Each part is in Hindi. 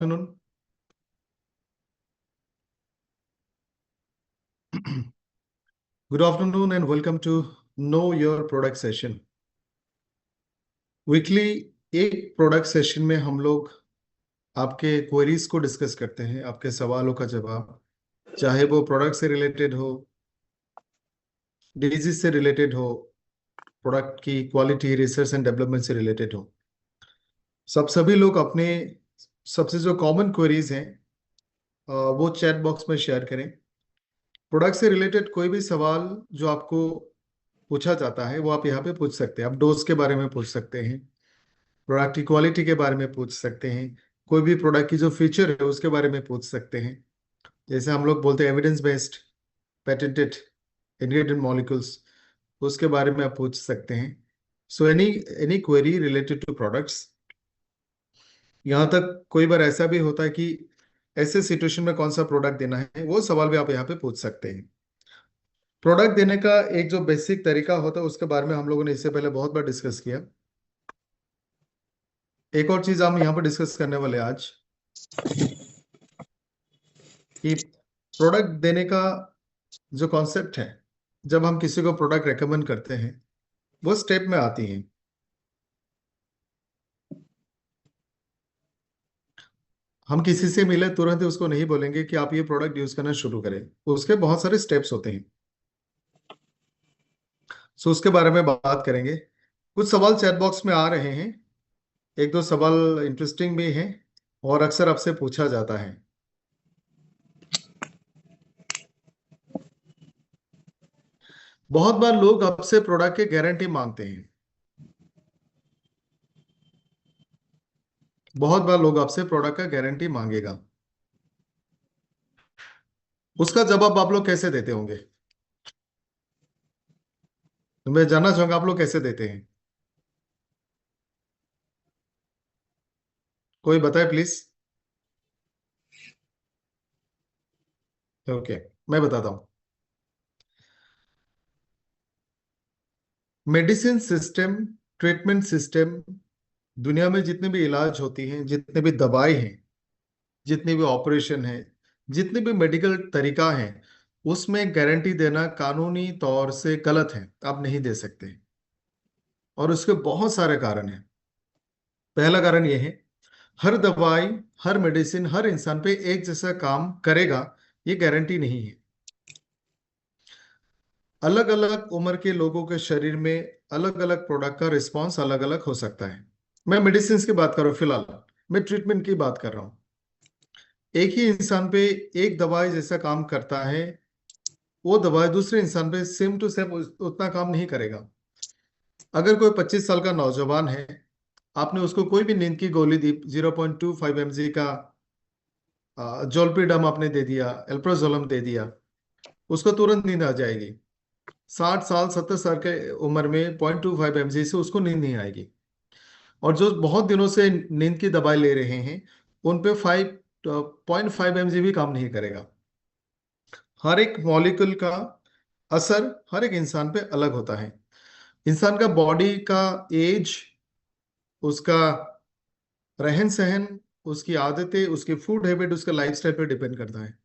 Afternoon. Good afternoon and welcome to Know Your Product Session. Weekly एक प्रोडक्ट सेशन में हम लोग आपके क्वेरीज को डिस्कस करते हैं, आपके सवालों का जवाब, चाहे वो प्रोडक्ट से रिलेटेड हो, डिजीज से रिलेटेड हो, प्रोडक्ट की क्वालिटी, रिसर्च एंड डेवलपमेंट से रिलेटेड हो। सभी लोग अपने सबसे जो कॉमन क्वेरीज हैं वो चैट बॉक्स में शेयर करें। प्रोडक्ट से रिलेटेड कोई भी सवाल जो आपको पूछा जाता है वो आप यहाँ पे पूछ सकते हैं। आप डोज के बारे में पूछ सकते हैं, प्रोडक्ट की क्वालिटी के बारे में पूछ सकते हैं, कोई भी प्रोडक्ट की जो फीचर है उसके बारे में पूछ सकते हैं। जैसे हम लोग बोलते हैं evidence based patented ingredient molecules, उसके बारे में आप पूछ सकते हैं। So any any query related to products. यहाँ तक कोई बार ऐसा भी होता है कि ऐसे सिचुएशन में कौन सा प्रोडक्ट देना है, वो सवाल भी आप यहाँ पे पूछ सकते हैं। प्रोडक्ट देने का एक जो बेसिक तरीका होता है उसके बारे में हम लोगों ने इससे पहले बहुत बार डिस्कस किया। एक और चीज हम यहाँ पर डिस्कस करने वाले आज कि प्रोडक्ट देने का जो कॉन्सेप्ट है, जब हम किसी को प्रोडक्ट रेकमेंड करते हैं वो स्टेप में आती हैं। हम किसी से मिले तुरंत ही उसको नहीं बोलेंगे कि आप ये प्रोडक्ट यूज करना शुरू करें, उसके बहुत सारे स्टेप्स होते हैं। सो उसके बारे में बात करेंगे। कुछ सवाल चैट बॉक्स में आ रहे हैं, एक दो सवाल इंटरेस्टिंग भी हैं और अक्सर आपसे पूछा जाता है। बहुत बार लोग आपसे प्रोडक्ट की गारंटी मांगते हैं। बहुत बार लोग आपसे प्रोडक्ट का गारंटी मांगेगा, उसका जवाब आप लोग कैसे देते होंगे? तो मैं जानना चाहूंगा आप लोग कैसे देते हैं, कोई बताए प्लीज। ओके, मैं बताता हूं। मेडिसिन सिस्टम, ट्रीटमेंट सिस्टम, दुनिया में जितने भी इलाज होती हैं, जितने भी दवाई हैं, जितने भी ऑपरेशन हैं, जितने भी मेडिकल तरीका है, उसमें गारंटी देना कानूनी तौर से गलत है, आप नहीं दे सकते। और उसके बहुत सारे कारण हैं। पहला कारण यह है, हर दवाई, हर मेडिसिन हर इंसान पे एक जैसा काम करेगा ये गारंटी नहीं है। अलग अलग उम्र के लोगों के शरीर में अलग अलग प्रोडक्ट का रिस्पॉन्स अलग अलग हो सकता है। मैं मेडिसिन की बात कर रहा हूँ फिलहाल, मैं ट्रीटमेंट की बात कर रहा हूँ। एक ही इंसान पे एक दवाई जैसा काम करता है, वो दवाई दूसरे इंसान पे सेम टू सेम उतना काम नहीं करेगा। अगर कोई 25 साल का नौजवान है, आपने उसको कोई भी नींद की गोली दी, 0.25 mg का जोलपीडम आपने दे दिया, एल्प्रोजोलम दे दिया, उसको तुरंत नींद आ जाएगी। 60 साल 70 साल के उम्र में 0.25 mg से उसको नींद नहीं आएगी। और जो बहुत दिनों से नींद की दवाई ले रहे हैं उन पे 5.5 mg भी काम नहीं करेगा। हर एक मॉलिक्यूल का असर हर एक इंसान पे अलग होता है। इंसान का बॉडी का एज, उसका रहन सहन, उसकी आदतें, उसकी फूड हैबिट, उसका लाइफस्टाइल पे डिपेंड करता है।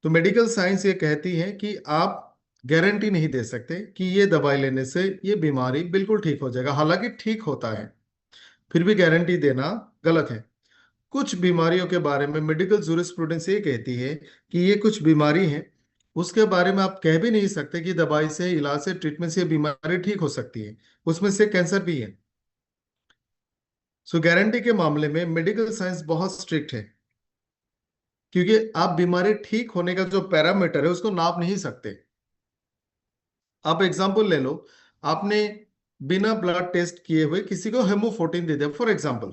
तो मेडिकल साइंस ये कहती है कि आप गारंटी नहीं दे सकते कि ये दवाई लेने से ये बीमारी बिल्कुल ठीक हो जाएगा। हालांकि ठीक होता है, फिर भी गारंटी देना गलत है। कुछ बीमारियों के बारे में मेडिकल जूरिस्प्रूडेंस ये कहती है कि ये कुछ बीमारी है, उसके बारे में आप कह भी नहीं सकते कि दवाई से, इलाज से, ट्रीटमेंट से ये बीमारी ठीक हो सकती है। उसमें से कैंसर भी है। सो गारंटी के मामले में मेडिकल साइंस बहुत स्ट्रिक्ट है, क्योंकि आप बीमारी ठीक होने का जो पैरामीटर है उसको नाप नहीं सकते। आप एग्जाम्पल ले लो, आपने बिना ब्लड टेस्ट किए हुए किसी को हेमोफोर्टिन दे दिया फॉर एग्जाम्पल,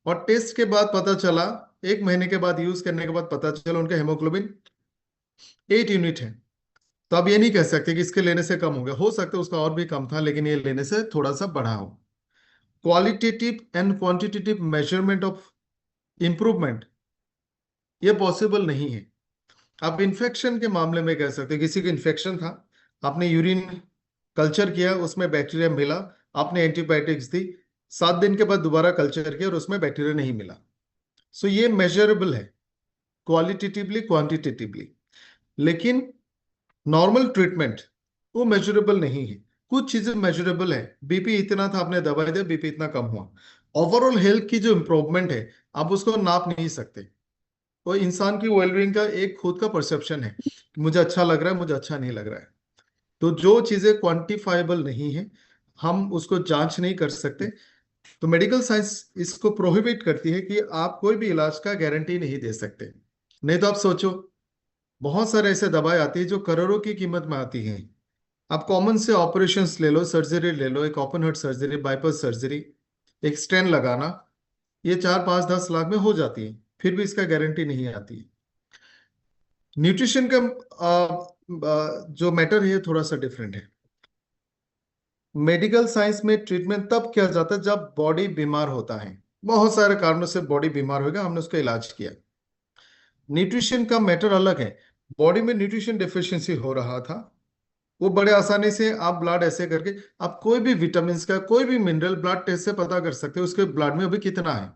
और टेस्ट के बाद पता चला, 1 महीने के बाद यूज करने के बाद पता चला उनका हेमोग्लोबिन 8 यूनिट है। तो आप ये नहीं कह सकते कि इसके लेने से कम हो गया, हो सकता है उसका और भी कम था लेकिन ये लेने से थोड़ा सा बढ़ा हो। Qualitative and quantitative measurement of improvement ये पॉसिबल नहीं है। आप इन्फेक्शन के मामले में कह सकते हैं, किसी को इन्फेक्शन था, आपने यूरिन कल्चर किया, उसमें बैक्टीरिया मिला, आपने एंटीबायोटिक्स दी, 7 दिन के बाद दोबारा कल्चर किया और उसमें बैक्टीरिया नहीं मिला। सो ये मेजरेबल है, क्वालिटेटिवली क्वांटिटेटिवली। लेकिन नॉर्मल ट्रीटमेंट वो मेजरेबल नहीं है। कुछ चीजें मेजरेबल है, बीपी इतना था आपने दवाई दी, बीपी इतना कम हुआ। ओवरऑल हेल्थ की जो इंप्रूवमेंट है आप उसको नाप नहीं सकते। वो इंसान की वेलबींग का एक खुद का परसेप्शन है, मुझे अच्छा लग रहा है, मुझे अच्छा नहीं लग रहा है। तो जो चीजें क्वांटिफाइबल नहीं है हम उसको जांच नहीं कर सकते। तो मेडिकल साइंस इसको प्रोहिबिट करती है कि आप कोई भी इलाज का गारंटी नहीं दे सकते। नहीं तो आप सोचो, बहुत सारे ऐसे दवाई आती है जो करोड़ों की कीमत में आती हैं। आप कॉमन से ऑपरेशंस ले लो, सर्जरी ले लो, एक open heart surgery, bypass surgery, एक स्टेंट लगाना, ये 4 5 10 लाख में हो जाती है, फिर भी इसका गारंटी नहीं आती है। न्यूट्रिशन का जो मैटर है ये थोड़ा सा डिफरेंट है। मेडिकल साइंस में ट्रीटमेंट तब किया जाता है जब बॉडी बीमार होता है, बहुत सारे कारणों से बॉडी बीमार होगा, हमने उसका इलाज किया। न्यूट्रिशन का मैटर अलग है। बॉडी में न्यूट्रिशन डेफिशिएंसी हो रहा था, वो बड़े आसानी से आप ब्लड ऐसे करके आप कोई भी विटामिन का कोई भी मिनरल ब्लड टेस्ट से पता कर सकते हो उसके ब्लड में अभी कितना है।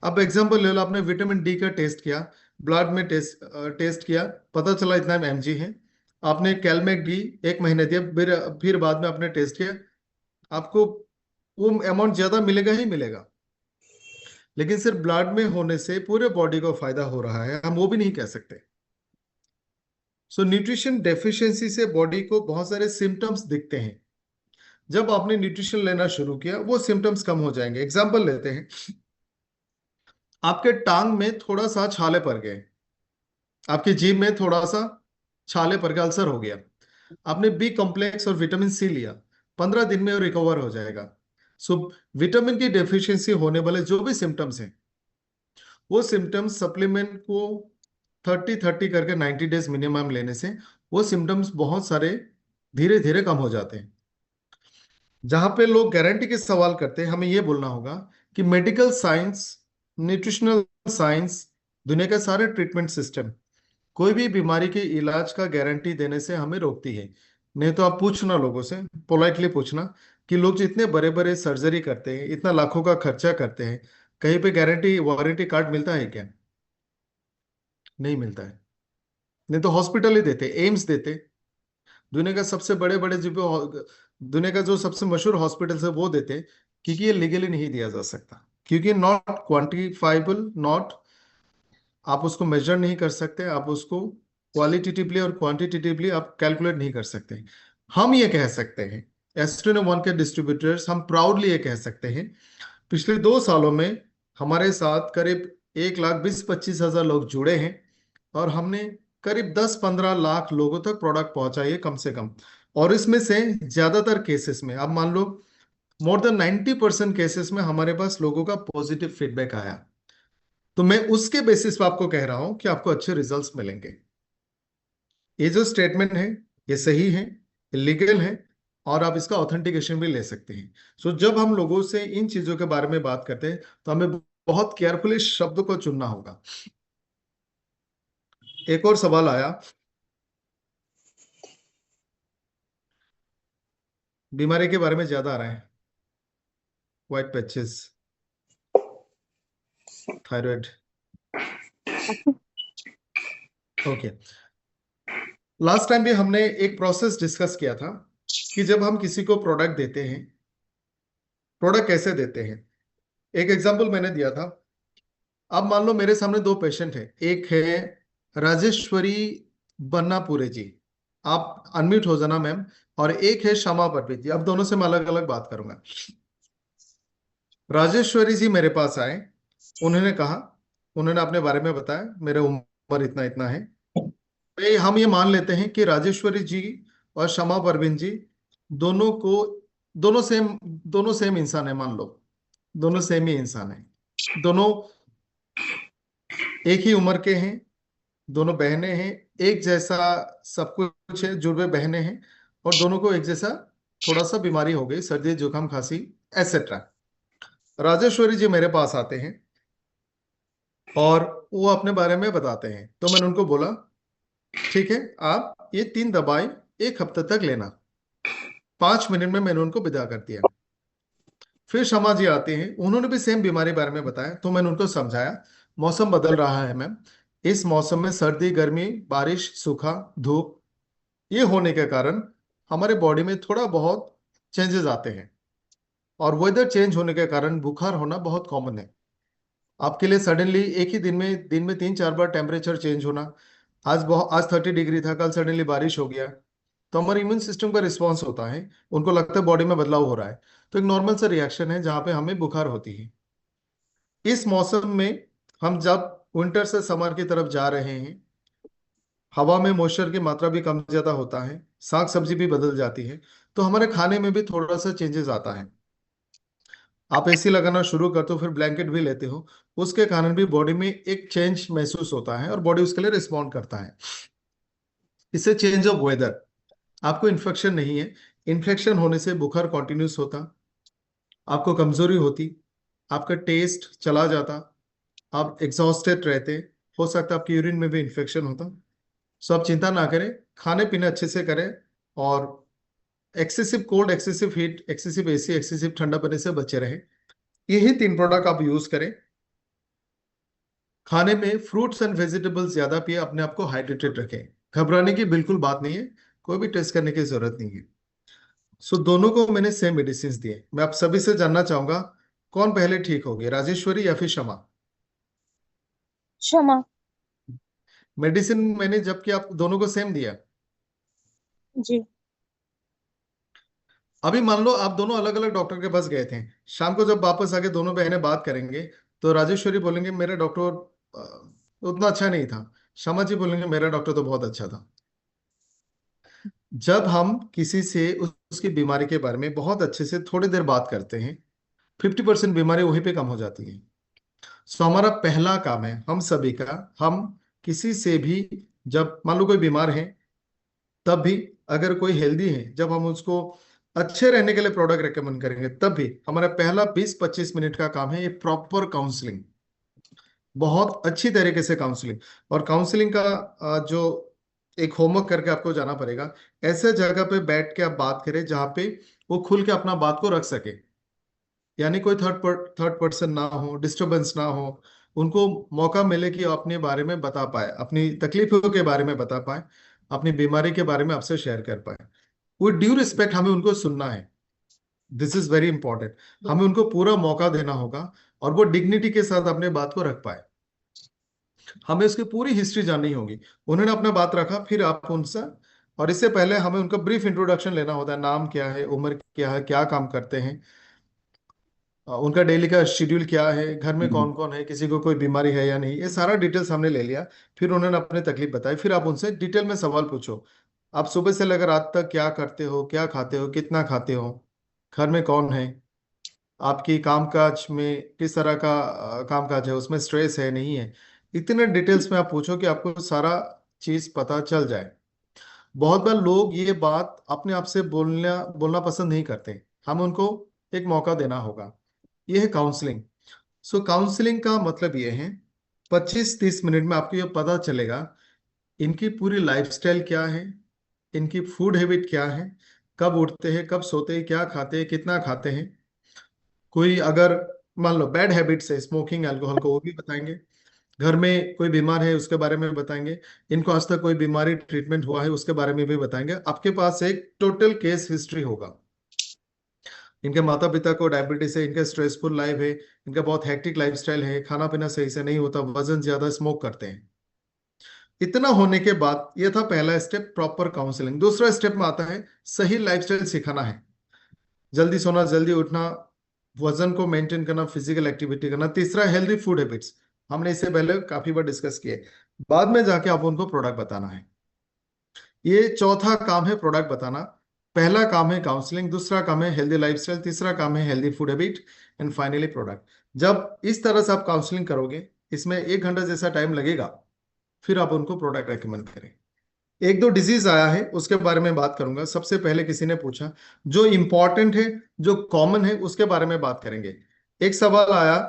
अब एग्जांपल ले लो, आपने विटामिन डी का टेस्ट किया, ब्लड में टेस्ट किया, पता चला इतना mg है। आपने कैलमेट डी 1 महीने दिया, फिर बाद में आपने टेस्ट किया, आपको वो अमाउंट ज्यादा मिलेगा ही मिलेगा। लेकिन सिर्फ ब्लड में होने से पूरे बॉडी को फायदा हो रहा है हम वो भी नहीं कह सकते। सो न्यूट्रिशन डेफिशिएंसी से बॉडी को बहुत सारे सिम्टम्स दिखते हैं। जब आपने न्यूट्रिशन लेना शुरू किया वो सिम्टम्स कम हो जाएंगे। एग्जाम्पल लेते हैं, आपके टांग में थोड़ा सा छाले पड़ गए, आपकी जीभ में थोड़ा सा छाले पड़ गए, अल्सर हो गया, आपने बी कॉम्प्लेक्स और विटामिन सी लिया, 15 दिन में वो रिकवर हो जाएगा। सो विटामिन की डेफिशिएंसी होने वाले जो भी सिम्टम्स हैं वो सिम्टम्स सप्लीमेंट को 30 30 करके 90 डेज मिनिमम लेने से वो सिम्टम्स बहुत सारे धीरे धीरे कम हो जाते हैं। जहां पे लोग गारंटी के सवाल करते हैं, हमें यह बोलना होगा कि मेडिकल साइंस, न्यूट्रिशनल साइंस, दुनिया के सारे ट्रीटमेंट सिस्टम कोई भी बीमारी के इलाज का गारंटी देने से हमें रोकती है। नहीं तो आप पूछना लोगों से, पोलाइटली पूछना कि लोग जो इतने बड़े बड़े सर्जरी करते हैं, इतना लाखों का खर्चा करते हैं, कहीं पे गारंटी वारंटी कार्ड मिलता है क्या? नहीं मिलता है। नहीं तो हॉस्पिटल ही देते, एम्स देते, दुनिया का सबसे बड़े बड़े जो दुनिया का जो सबसे मशहूर हॉस्पिटल है वो देते, क्योंकि ये लीगली नहीं दिया जा सकता, क्योंकि नॉट क्वांटिफाइबल, नॉट, आप उसको मेजर नहीं कर सकते, आप उसको क्वालिटेटिवली और क्वांटिटेटिवली आप कैलकुलेट नहीं कर सकते। हम ये कह सकते हैं, एस्ट्रोनो वन के डिस्ट्रीब्यूटर्स, हम प्राउडली ये कह सकते हैं, पिछले 2 सालों में हमारे साथ करीब 1,20,25,000 लोग जुड़े हैं और हमने करीब 10 15 लाख लोगों तक प्रोडक्ट पहुंचाई है कम से कम। और इसमें से ज्यादातर केसेस में, आप मान लो मोर देन 90% केसेस में हमारे पास लोगों का पॉजिटिव फीडबैक आया। तो मैं उसके बेसिस पे आपको कह रहा हूं कि आपको अच्छे रिजल्ट्स मिलेंगे। ये जो स्टेटमेंट है ये सही है, लीगल है, और आप इसका ऑथेंटिकेशन भी ले सकते हैं। सो जब हम लोगों से इन चीजों के बारे में बात करते हैं तो हमें बहुत केयरफुली शब्द को चुनना होगा। एक और सवाल आया, बीमारी के बारे में ज्यादा आ रहा है, white patches, thyroid. Okay, last time भी हमने एक प्रोसेस डिस्कस किया था कि जब हम किसी को प्रोडक्ट देते हैं, प्रोडक्ट कैसे देते हैं। एक एग्जांपल मैंने दिया था, अब मान लो मेरे सामने 2 पेशेंट है, एक है राजेश्वरी बन्नापुरे जी, आप अनम्यूट हो जाना मैम, और एक है श्यामा परवीन जी। अब दोनों से मैं अलग अलग बात करूंगा। राजेश्वरी जी मेरे पास आए, उन्होंने कहा, उन्होंने अपने बारे में बताया, मेरा उम्र इतना इतना है। हम ये मान लेते हैं कि राजेश्वरी जी और श्यामा परवीन जी दोनों को, दोनों सेम इंसान है, मान लो दोनों सेम ही इंसान है, दोनों एक ही उम्र के हैं, दोनों बहनें हैं, एक जैसा सब कुछ है, जुड़वे बहनें हैं, और दोनों को एक जैसा थोड़ा सा बीमारी हो गई, सर्दी जुकाम खांसी एसेट्रा। राजेश्वरी जी मेरे पास आते हैं और वो अपने बारे में बताते हैं, तो मैंने उनको बोला ठीक है, आप ये 3 दवाई 1 हफ्ते तक लेना। 5 मिनट में मैंने उनको विदा कर दिया। फिर शमा जी आते हैं, उन्होंने भी सेम बीमारी बारे में बताया, तो मैंने उनको समझाया मौसम बदल रहा है मैम, इस मौसम में सर्दी गर्मी बारिश सूखा धूप, ये होने के कारण हमारे बॉडी में थोड़ा बहुत चेंजेस आते हैं, और वेदर चेंज होने के कारण बुखार होना बहुत कॉमन है। आपके लिए सडनली एक ही दिन में 3-4 बार टेम्परेचर चेंज होना, आज 30 डिग्री था, कल सडनली बारिश हो गया, तो हमारे इम्यून सिस्टम का रिस्पॉन्स होता है, उनको लगता है बॉडी में बदलाव हो रहा है, तो एक नॉर्मल सा रिएक्शन है जहाँ पे हमें बुखार होती है। इस मौसम में हम जब विंटर से समर की तरफ जा रहे हैं, हवा में मॉइस्चर की मात्रा भी कम ज्यादा होता है, साग सब्जी भी बदल जाती है, तो हमारे खाने में भी थोड़ा सा चेंजेस आता है। आप एसी लगाना शुरू करते हो, फिर ब्लैंकेट भी लेते हो, उसके कारण भी बॉडी में एक चेंज महसूस होता है और बॉडी उसके लिए रिस्पॉन्ड करता है। इससे चेंज ऑफ वेदर, आपको इन्फेक्शन नहीं है, इन्फेक्शन होने से बुखार कॉन्टिन्यूस होता, आपको कमजोरी होती, आपका टेस्ट चला जाता, आप एग्जॉस्टेड रहते, हो सकता है आपकी यूरिन में भी इन्फेक्शन होता। सो आप चिंता ना करें, खाने पीने अच्छे से करें, और excessive cold, excessive heat, excessive AC, excessive ठंडा पड़ने से बचे रहें। यही 3 प्रोडक्ट आप यूज करें। खाने में फ्रूट्स एंड वेजिटेबल्स ज्यादा पिए, अपने आप को हाइड्रेटेड रखें। घबराने की बिल्कुल बात नहीं है, कोई भी टेस्ट करने की जरूरत नहीं है। सो दोनों को मैंने सेम मेडिसिन दिए। मैं आप सभी से जानना चाहूंगा, कौन पहले ठीक होगी, राजेश्वरी या फिर शमा? क्षमा। मेडिसिन मैंने जबकि आप दोनों को सेम दिया। जी। अभी मान लो आप दोनों अलग अलग डॉक्टर के पास गए थे, शाम को जब वापस आके दोनों बहनें बात करेंगे, तो राजेश्वरी बोलेंगे मेरा डॉक्टर उतना अच्छा नहीं था, शमा जी बोलेंगे मेरा डॉक्टर तो बहुत अच्छा था। जब हम किसी से उसकी बीमारी के बारे में बहुत अच्छे से थोड़ी देर बात करते हैं, 50% बीमारी वहीं पे कम हो जाती है। सो हमारा पहला काम है हम सभी का, हम किसी से भी, जब मान लो कोई बीमार है, तब भी, अगर कोई हेल्दी है, जब हम उसको अच्छे रहने के लिए प्रोडक्ट रेकमेंड करेंगे, तब भी हमारा पहला 20-25 मिनट का काम है ये प्रॉपर काउंसलिंग, बहुत अच्छी तरीके से काउंसलिंग। और काउंसलिंग का जो एक होमवर्क करके आपको जाना पड़ेगा, ऐसे जगह पे बैठ के आप बात करें जहाँ पे वो खुल के अपना बात को रख सके, यानी कोई थर्ड पर्सन ना हो, डिस्टरबेंस ना हो, उनको मौका मिले कि वो अपने बारे में बता पाए, अपनी तकलीफों के बारे में बता पाए, अपनी बीमारी के बारे में आपसे शेयर कर पाए। वो ड्यू रिस्पेक्ट हमें उनको सुनना है, दिस इज वेरी इंपॉर्टेंट। हमें उनको पूरा मौका देना होगा, और वो डिग्निटी के साथ अपने बात को रख पाए। हमें उसकी पूरी हिस्ट्री जाननी होगी, उन्होंने अपना बात रखा, फिर आप उनसे, और इससे पहले हमें उनका ब्रीफ इंट्रोडक्शन लेना होता है, नाम क्या है, उम्र क्या है, क्या काम करते हैं, उनका डेली का शेड्यूल क्या है, घर में कौन कौन है, किसी को कोई बीमारी है या नहीं, ये सारा डिटेल्स हमने ले लिया। फिर उन्होंने अपनी तकलीफ बताई, फिर आप उनसे डिटेल में सवाल पूछो, आप सुबह से लेकर रात तक क्या करते हो, क्या खाते हो, कितना खाते हो, घर में कौन है, आपकी कामकाज में किस तरह का कामकाज है, उसमें स्ट्रेस है नहीं है, इतने डिटेल्स में आप पूछो कि आपको सारा चीज पता चल जाए। बहुत बार लोग ये बात अपने आप से बोलना बोलना पसंद नहीं करते, हम उनको एक मौका देना होगा। ये है काउंसलिंग। सो काउंसलिंग का मतलब ये है, 25-30 मिनट में आपको ये पता चलेगा इनकी पूरी लाइफस्टाइल क्या है, इनकी फूड हैबिट क्या है, कब उठते हैं, कब सोते हैं, क्या खाते हैं, कितना खाते हैं, कोई अगर मान लो बैड हैबिट्स है, स्मोकिंग अल्कोहल को, वो भी बताएंगे। घर में कोई बीमार है उसके बारे में बताएंगे, इनको आज तक कोई बीमारी ट्रीटमेंट हुआ है उसके बारे में भी बताएंगे। आपके पास एक टोटल केस हिस्ट्री होगा, इनके माता पिता को डायबिटीज है, इनका स्ट्रेसफुल लाइफ है, इनका बहुत हेक्टिक लाइफस्टाइल है, खाना पीना सही से नहीं होता, वजन ज्यादा, स्मोक करते हैं। इतना होने के बाद ये था पहला स्टेप, प्रॉपर काउंसलिंग। दूसरा स्टेप में आता है सही लाइफस्टाइल सिखाना है, जल्दी सोना, जल्दी उठना, वजन को मेंटेन करना, फिजिकल एक्टिविटी करना। तीसरा हेल्दी फूड हैबिट्स, हमने इससे पहले काफी बार डिस्कस किए। बाद में जाके आप उनको प्रोडक्ट बताना है। ये चौथा काम है प्रोडक्ट बताना। पहला काम है काउंसलिंग, दूसरा काम है हेल्दी लाइफस्टाइल, तीसरा काम है healthy food habit, and finally product. जब इस तरह से आप काउंसलिंग करोगे, इसमें 1 घंटा जैसा टाइम लगेगा, फिर आप उनको प्रोडक्ट रेकमेंड करें। एक दो डिजीज आया है उसके बारे में बात करूंगा। सबसे पहले किसी ने पूछा, जो इंपॉर्टेंट है, जो कॉमन है, उसके बारे में बात करेंगे। एक सवाल आया,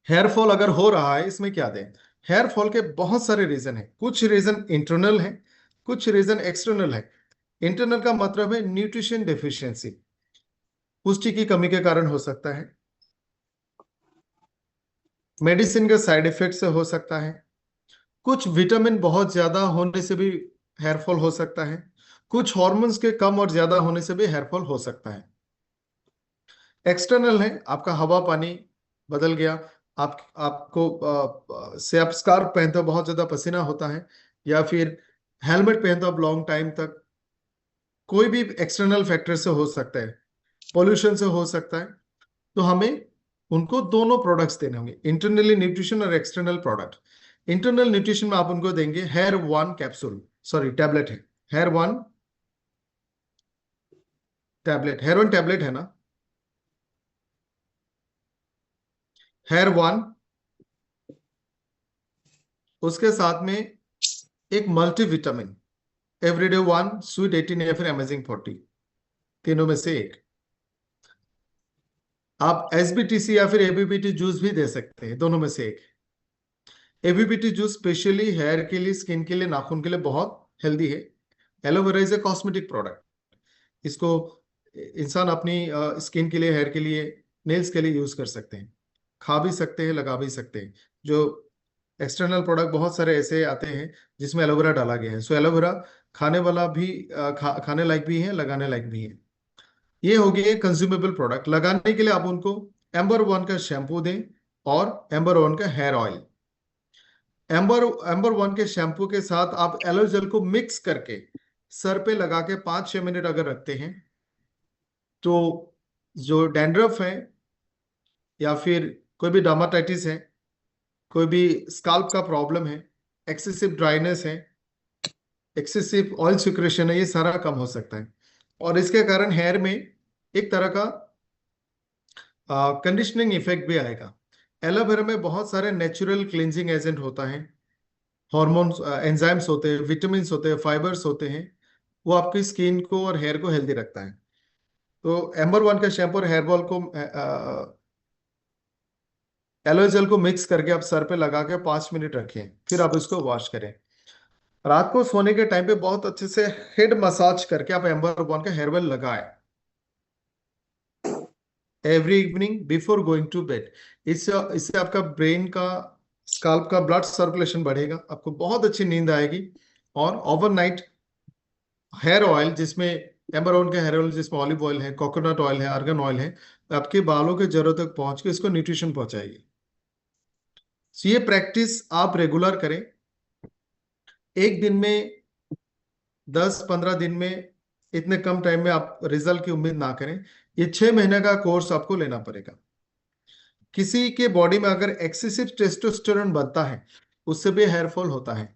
हेयर फॉल अगर हो रहा है इसमें क्या दें? हेयर फॉल के बहुत सारे रीजन है, कुछ रीजन इंटरनल है, कुछ रीजन एक्सटर्नल है। इंटरनल का मतलब है न्यूट्रिशन डेफिशिएंसी, पुष्टि की कमी के कारण हो सकता है, मेडिसिन के साइड इफेक्ट से हो सकता है, कुछ विटामिन बहुत ज्यादा होने से भी हेयर फॉल हो सकता है, कुछ हॉर्मोन्स के कम और ज्यादा होने से भी हेयर फॉल हो सकता है। एक्सटर्नल है, आपका हवा पानी बदल गया, आपको से आप स्कार्फ पहनते हो, बहुत ज्यादा पसीना होता है, या फिर हेलमेट पहनते हो आप लॉन्ग टाइम तक, कोई भी एक्सटर्नल फैक्टर से हो सकता है, पोल्यूशन से हो सकता है। तो हमें उनको दोनों प्रोडक्ट्स देने होंगे, इंटरनली न्यूट्रिशन और एक्सटर्नल प्रोडक्ट। इंटरनल न्यूट्रिशन में आप उनको देंगे hair one capsule, sorry tablet है, hair one tablet, hair one tablet है ना, हेयर वन, उसके साथ में एक मल्टीविटामिन एवरीडे वन, स्वीट 18 या फिर अमेजिंग 40, तीनों में से एक। आप एसबीटीसी या फिर एबीबीटी जूस भी दे सकते हैं, दोनों में से एक। एबीबीटी जूस स्पेशली हेयर के लिए, स्किन के लिए, नाखून के लिए बहुत हेल्दी है। Aloe vera is a cosmetic product, इसको इंसान अपनी स्किन के लिए, हेयर के लिए, नेल्स के लिए यूज कर सकते हैं, खा भी सकते हैं, लगा भी सकते हैं। जो एक्सटर्नल प्रोडक्ट बहुत सारे ऐसे आते हैं जिसमें एलोवेरा डाला गया है, सो एलोवेरा खाने वाला भी, खाने लायक भी है, लगाने लायक भी है। ये हो गए कंज्यूमेबल प्रोडक्ट। लगाने के लिए आप उनको एम्बर वन का शैम्पू दें और एम्बर वन का hair oil. Amber Amber one के शैम्पू के साथ आप एलो जेल को मिक्स करके सर पे लगा के 5-6 मिनट अगर रखते हैं, तो जो डैंड्रफ है, या फिर कोई भी डर्माटाइटिस है, कोई भी स्काल्प का प्रॉब्लम है, एक्सेसिव ड्राइनेस है, एक्सेसिव ऑयल सिक्रेशन है, ये सारा कम हो सकता है। और इसके कारण हेयर में एक तरह का कंडीशनिंग इफेक्ट भी आएगा। एलोवेरा में बहुत सारे नेचुरल क्लींजिंग एजेंट होता है, हॉर्मोन्स, एंजाइम्स होते हैं, विटामिन्स होते हैं, फाइबर्स होते हैं, वो आपकी स्किन को और हेयर को हेल्दी रखता है। तो एम्बर वन का शैम्पू और हेयर बॉल को, एलोवेरा जेल को मिक्स करके आप सर पे लगा के 5 मिनट रखें, फिर आप इसको वॉश करें। रात को सोने के टाइम पे बहुत अच्छे से हेड मसाज करके आप एम्बर वन का हेयर ऑयल लगाएं every evening before going to bed. इससे इससे आपका ब्रेन का, स्काल्प का ब्लड सर्कुलेशन बढ़ेगा, आपको बहुत अच्छी नींद आएगी। और ओवरनाइट हेयर ऑयल, जिसमें एम्बर वन का हेयर ऑयल, जिसमें ऑलिव ऑयल है, कोकोनट ऑयल है, आर्गन ऑयल है, आपके बालों के जड़ों तक पहुंच के इसको न्यूट्रिशन पहुंचाएगी। So, ये प्रैक्टिस आप रेगुलर करें। एक दिन में, 10-15 दिन में, इतने कम टाइम में आप रिजल्ट की उम्मीद ना करें। ये 6 महीने का कोर्स आपको लेना पड़ेगा। किसी के बॉडी में अगर एक्सेसिव टेस्टोस्टेरोन बनता है, उससे भी हेयर फॉल होता है।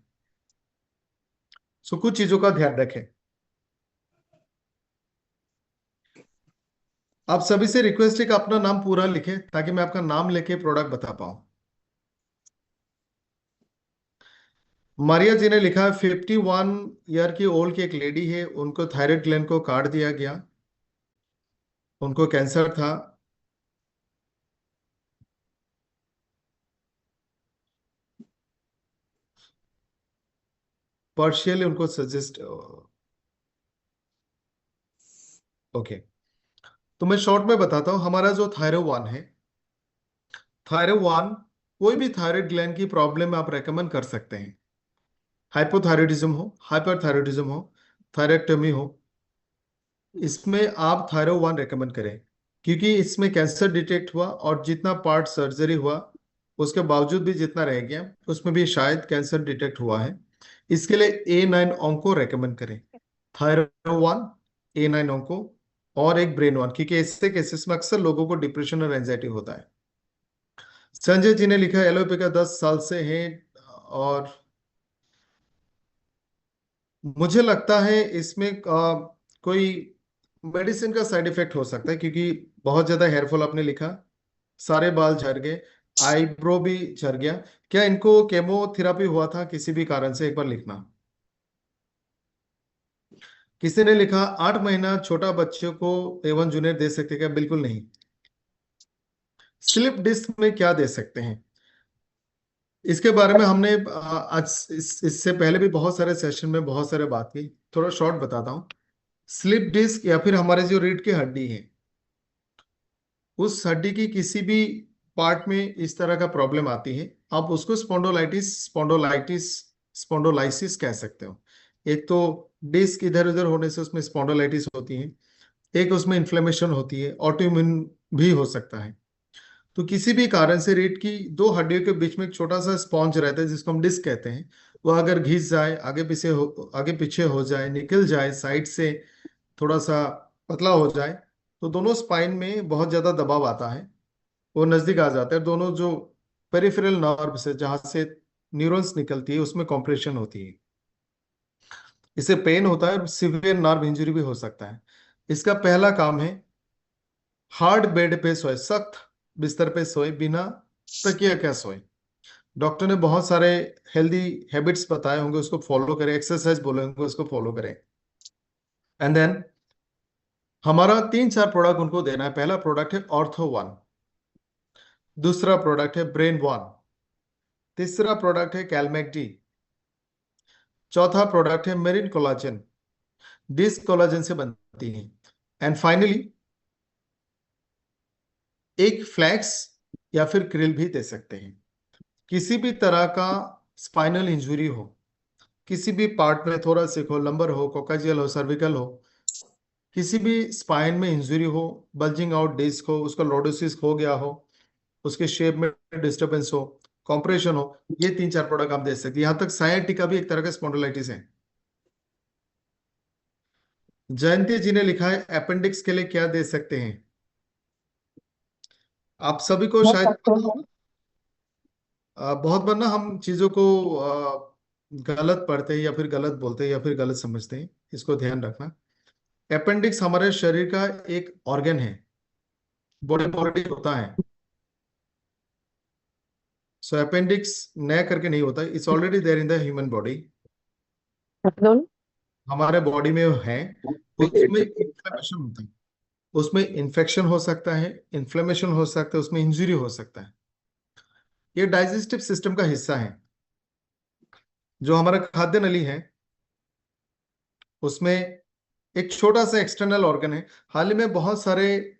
सो कुछ चीजों का ध्यान रखें। आप सभी से रिक्वेस्ट है कि अपना नाम पूरा लिखें, ताकि मैं आपका नाम लेके प्रोडक्ट बता पाऊं। मारिया जी ने लिखा है 51 ईयर की ओल्ड की एक लेडी है, उनको थायराइड ग्लैंड को काट दिया गया, उनको कैंसर था। पार्शियली उनको सजेस्ट, ओके। तो मैं शॉर्ट में बताता हूँ, हमारा जो थायरोवान है, थायरोवान कोई भी थायराइड ग्लैंड की प्रॉब्लम में आप रेकमेंड कर सकते हैं। हाइपोथायराइडिज्म हो, हाइपरथायराइडिज्म हो, थायरेक्टमी हो, इसमें आप थायरो वन रेकमेंड करें, क्योंकि इसमें कैंसर डिटेक्ट हुआ और जितना पार्ट सर्जरी हुआ उसके बावजूद भी जितना रह गया, उसमें भी शायद कैंसर डिटेक्ट हुआ है। इसके लिए A9 ऑन्को रेकमेंड करें, थायरो वन, A9 ऑन्को, और एक ब्रेन वन, क्योंकि ऐसे केसेस में अक्सर लोगों को डिप्रेशन और एंजाइटी होता है। संजय जी ने लिखा एलोपैथी का 10 साल से है, और मुझे लगता है इसमें कोई मेडिसिन का साइड इफेक्ट हो सकता है, क्योंकि बहुत ज्यादा हेयरफॉल आपने लिखा, सारे बाल झड़ गए, आईब्रो भी झड़ गया। क्या इनको केमोथेरापी हुआ था किसी भी कारण से, एक बार लिखना। किसी ने लिखा 8 महीना छोटा बच्चों को A1 जूनियर दे सकते हैं क्या? बिल्कुल नहीं। स्लिप डिस्क में क्या दे सकते हैं, इसके बारे में हमने आज इससे पहले भी बहुत सारे सेशन में बहुत सारे बात की, थोड़ा शॉर्ट बताता हूँ। स्लिप डिस्क या फिर हमारे जो रीढ़ की हड्डी है, उस हड्डी की किसी भी पार्ट में इस तरह का प्रॉब्लम आती है, आप उसको स्पॉन्डोलाइसिस कह सकते हो। एक तो डिस्क इधर उधर होने से उसमें स्पॉन्डोलाइटिस होती है, एक उसमें इन्फ्लेमेशन होती है, ऑटोइम्यून भी हो सकता है। तो किसी भी कारण से रीढ़ की दो हड्डियों के बीच में एक छोटा सा स्पॉन्ज रहता है जिसको हम डिस्क कहते हैं, वो अगर घिस जाए, आगे पीछे हो जाए, निकल जाए, साइड से थोड़ा सा पतला हो जाए, तो दोनों स्पाइन में बहुत ज्यादा दबाव आता है, वो नजदीक आ जाता है। दोनों जो पेरिफेरल नर्व से जहां से न्यूरॉन्स निकलती है उसमें कॉम्प्रेशन होती है, इससे पेन होता है और सिवियर नर्व इंजरी भी हो सकता है। इसका पहला काम है हार्ड बेड पे सोए, सख्त बिस्तर पे सोए, बिना तकिया क्या सोए। डॉक्टर ने बहुत सारे हेल्दी हैबिट्स बताए होंगे, उसको फॉलो करें, एक्सरसाइज बोले होंगे उसको फॉलो करें। एंड देन हमारा तीन चार प्रोडक्ट उनको देना है। पहला प्रोडक्ट है ऑर्थो वन, दूसरा प्रोडक्ट है ब्रेन वन, तीसरा प्रोडक्ट है कैलमेक डी, चौथा प्रोडक्ट है मेरिन कोलाजन, डिस्क कोलाजन से बनती है। एंड फाइनली एक फ्लैक्स या फिर क्रिल भी दे सकते हैं। किसी भी तरह का स्पाइनल इंजुरी हो, किसी भी पार्ट में, थोरासिक हो, लंबर हो, कोकाजियल हो, सर्विकल हो, किसी भी स्पाइन में इंजुरी हो, बल्जिंग आउट डिस्क हो, उसका लॉर्डोसिस हो गया हो, उसके शेप में डिस्टरबेंस हो, कॉम्प्रेशन हो, ये तीन चार प्रोडक्ट आप दे सकते हैं। यहां तक सायटिका भी एक तरह का स्पॉन्डिलाइटिस है। जयंती जी ने लिखा है अपेंडिक्स के लिए क्या दे सकते हैं। आप सभी को बहुत शायद सकते हैं। बहुत बार ना हम चीजों को गलत पढ़ते हैं या फिर गलत बोलते हैं या फिर गलत समझते हैं, इसको ध्यान रखना। अपेंडिक्स हमारे शरीर का एक ऑर्गन है, बॉडी बॉडी होता है। सो अपेंडिक्स नया करके नहीं होता, it's already there in the human body, मतलब हमारे बॉडी में वो है। उसमें इन्फ्लेमेशन होता है, उसमें इन्फेक्शन हो सकता है, इन्फ्लेमेशन हो सकता है, उसमें इंजरी हो सकता है। ये डाइजेस्टिव सिस्टम का हिस्सा है। जो हमारा खाद्य नली है उसमें एक छोटा सा एक्सटर्नल ऑर्गन है। हाल ही में बहुत सारे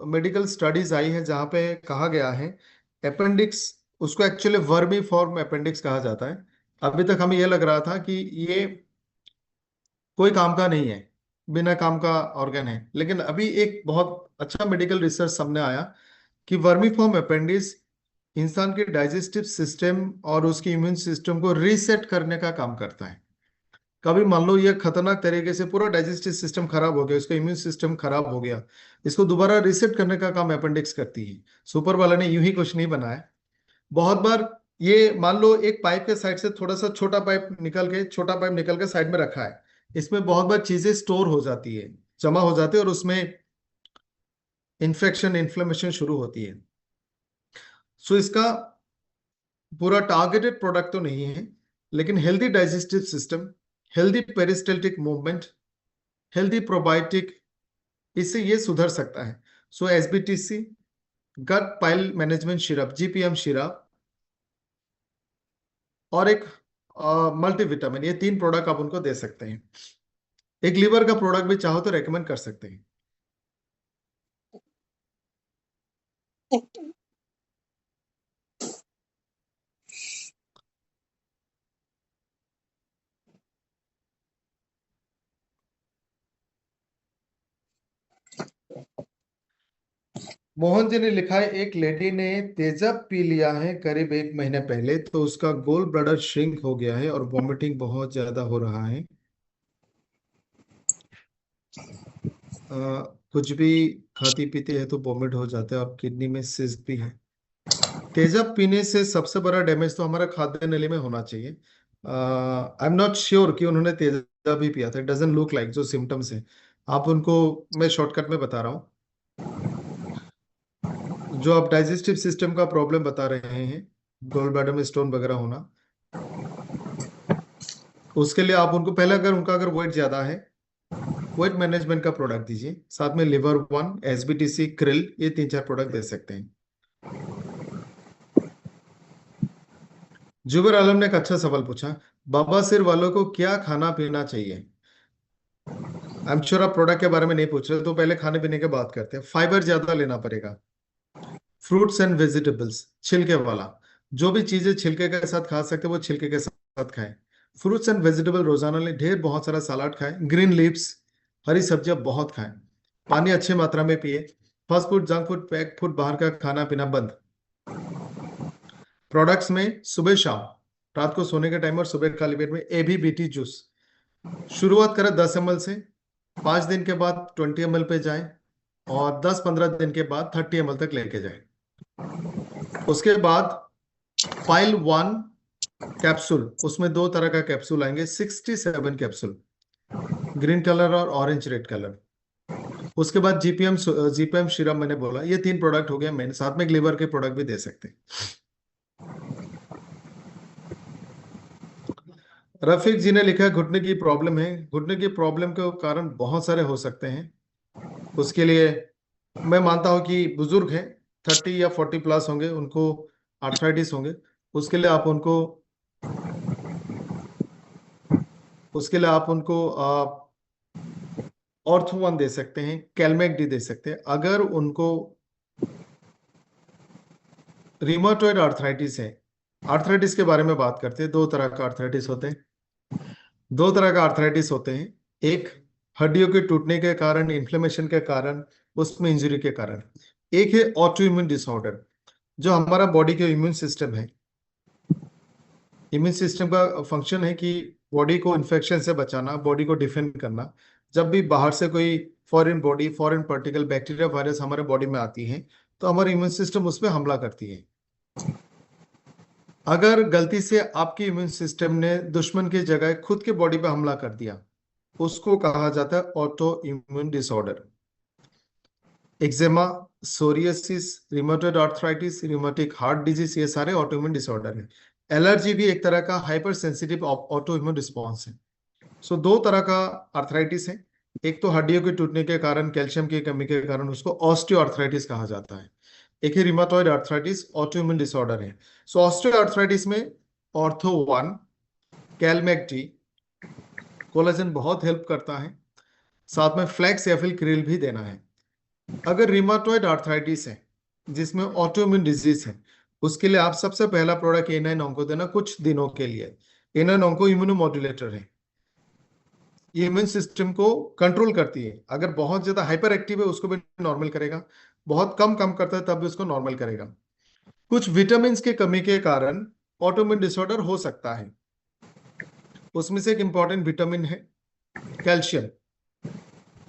मेडिकल स्टडीज आई है जहां पे कहा गया है अपेंडिक्स, उसको एक्चुअली वर्मी फॉर्म अपेंडिक्स कहा जाता है। अभी तक हमें यह लग रहा था कि ये कोई काम का नहीं है, बिना काम का ऑर्गन है, लेकिन अभी एक बहुत अच्छा मेडिकल रिसर्च सामने आया कि वर्मीफॉर्म अपेंडिक्स इंसान के डाइजेस्टिव सिस्टम और उसकी इम्यून सिस्टम को रीसेट करने का काम करता है। कभी मान लो ये खतरनाक तरीके से पूरा डाइजेस्टिव सिस्टम खराब हो गया, उसका इम्यून सिस्टम खराब हो गया, इसको दोबारा रीसेट करने का काम अपेंडिक्स करती है। सुपर वाला ने यूं ही कुछ नहीं बनाया। बहुत बार ये मान लो एक पाइप के साइड से थोड़ा सा छोटा पाइप निकल के साइड में रखा है, इसमें बहुत बार चीजें स्टोर हो जाती है, जमा हो जाती है, और उसमें इन्फेक्शन इन्फ्लेमेशन शुरू होती है। सो इसका पूरा टारगेटेड प्रोडक्ट तो नहीं है, लेकिन healthy digestive system, healthy peristaltic movement, healthy probiotic, इससे ये सुधर सकता है। So SBTC, gut pile management syrup, GPM syrup, और एक मल्टीविटामिन, ये तीन प्रोडक्ट आप उनको दे सकते हैं। एक लीवर का प्रोडक्ट भी चाहो तो रेकमेंड कर सकते हैं। मोहन जी ने लिखा है एक लेडी ने तेजाब पी लिया है करीब एक महीने पहले, तो उसका गोल ब्लैडर श्रिंक हो गया है और वॉमिटिंग बहुत ज्यादा हो रहा है। अ, कुछ भी खाती पीती है तो वॉमिट हो जाता है और किडनी में सिस्ट भी है। तेजाब पीने से सबसे बड़ा डैमेज तो हमारा खाद्य नली में होना चाहिए। आई एम नॉट श्योर कि उन्होंने तेजाब ही पिया था, इट डजंट लुक लाइक जो सिम्टम्स है। आप उनको, मैं शॉर्टकट में बता रहा हूँ, जो आप डाइजेस्टिव सिस्टम का प्रॉब्लम बता रहे हैं, गोल ब्लैडर में स्टोन वगैरह होना, उसके लिए आप उनको पहले, अगर उनका अगर वेट ज्यादा है, वेट मैनेजमेंट का प्रोडक्ट दीजिए, साथ में लिवर वन, एसबीटीसी, क्रिल, ये तीन चार प्रोडक्ट दे सकते हैं। जुबर आलम ने एक अच्छा सवाल पूछा, बाबा सिर वालों को क्या खाना पीना चाहिए। आई एम श्योर आप प्रोडक्ट के बारे में नहीं पूछ रहे, तो पहले खाने पीने की बात करते हैं। फाइबर ज्यादा लेना पड़ेगा, फ्रूट्स एंड वेजिटेबल्स, छिलके वाला, जो भी चीजें छिलके के साथ खा सकते हैं वो छिलके के साथ खाएं। फ्रूट्स एंड वेजिटेबल रोजाना लें, ढेर बहुत सारा सलाद खाएं, ग्रीन लीव्स, हरी सब्जियां बहुत खाएं, पानी अच्छी मात्रा में पिए, fast food, junk food, pack food, बाहर का खाना पीना बंद। प्रोडक्ट्स में सुबह शाम, रात को सोने के टाइम और सुबह खाली पेट में एबीबीटी जूस। शुरुआत करें 10 ml से, 5 दिन के बाद 20 ml पे जाएं और 10-15 दिन के बाद 30 ml तक लेके जाएं। उसके बाद पाइल 1 कैप्सूल, उसमें 2 तरह का कैप्सूल आएंगे, 67 कैप्सूल, ग्रीन कलर और ऑरेंज रेड कलर। उसके बाद जीपीएम सीरम, मैंने बोला ये 3 प्रोडक्ट हो गया। मैंने साथ में लीवर के प्रोडक्ट भी दे सकते हैं। रफीक जी ने लिखा है घुटने की प्रॉब्लम है। घुटने की प्रॉब्लम के कारण बहुत सारे हो सकते हैं। उसके लिए मैं मानता हूं कि बुजुर्ग हैं, 30 या 40 प्लस होंगे, उनको आर्थराइटिस होंगे। उसके लिए आप उनको ऑर्थो 1 दे सकते हैं, कैलमेक डी दे सकते हैं। अगर उनको रिमोटॉइड आर्थराइटिस है, आर्थराइटिस के बारे में बात करते हैं, 2 तरह का आर्थराइटिस होते हैं। 2 तरह का आर्थराइटिस होते हैं, एक हड्डियों के टूटने के कारण, इन्फ्लेमेशन के कारण, उसमें इंजरी के कारण। एक है ऑटो इम्यून डिसऑर्डर, जो हमारा बॉडी के इम्यून सिस्टम है। इम्यून सिस्टम का फंक्शन है कि बॉडी को इन्फेक्शन से बचाना, बॉडी को डिफेंड करना। जब भी बाहर से कोई फॉरेन पार्टिकल, बैक्टीरिया, वायरस हमारे बॉडी में आती है तो हमारी इम्यून सिस्टम उस पर हमला करती है। अगर गलती से आपकी इम्यून सिस्टम ने दुश्मन की जगह खुद के बॉडी पे हमला कर दिया, उसको कहा जाता है auto immune disorder. Eczema, psoriasis, rheumatoid arthritis, rheumatic heart disease, ये सारे ऑटो इम्यून डिसऑर्डर हैं। एलर्जी भी एक तरह का hyper sensitive auto immune response है। सो 2 तरह का आर्थराइटिस है। एक तो हड्डियों के टूटने के कारण, कैल्शियम की कमी के कारण, उसको ऑस्टियो आर्थराइटिस कहा जाता है। एक ही रिमाटॉइड आर्थराइटिस, ऑटो इम्यून डिसऑर्डर है। सो ऑस्टियो आर्थराइटिस में ऑर्थो 1, कैलमेक टी, कोलेजन बहुत हेल्प करता है। साथ में फ्लैक्स या फिर क्रिल भी देना है। अगर रिमाटॉइड आर्थराइटिस है जिसमें ऑटो इम्यून डिजीज है, उसके लिए आप सबसे पहला प्रोडक्ट एनाइन ऑन्को देना कुछ दिनों के लिए। एनाइन ऑन्को इम्यूनोमॉड्यूलेटर है, ये इम्यून सिस्टम को कंट्रोल करती है। अगर बहुत ज्यादा हाइपर एक्टिव है उसको भी नॉर्मल करेगा, बहुत कम कम करता है तब भी उसको नॉर्मल करेगा। कुछ विटामिन की कमी के कारण ऑटोइम्यून डिसऑर्डर हो सकता है। उसमें से एक इंपॉर्टेंट विटामिन है कैल्शियम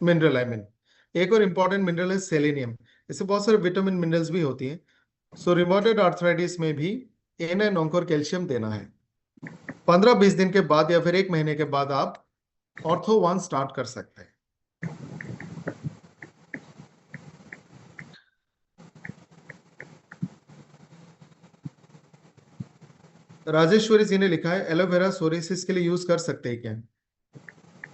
मिनरल, एक और इंपॉर्टेंट मिनरल है सेलेनियम। इससे बहुत सारे विटामिन मिनरल्स भी होती हैं। सो रिमोटेड आर्थराइटिस में भी एनाइन ऑन्को और कैल्शियम देना है। 15-20 दिन के बाद या फिर 1 महीने के बाद आप ऑर्थो 1 स्टार्ट कर सकते हैं। राजेश्वरी जी ने लिखा है एलोवेरा सोरियासिस के लिए यूज कर सकते हैं क्या?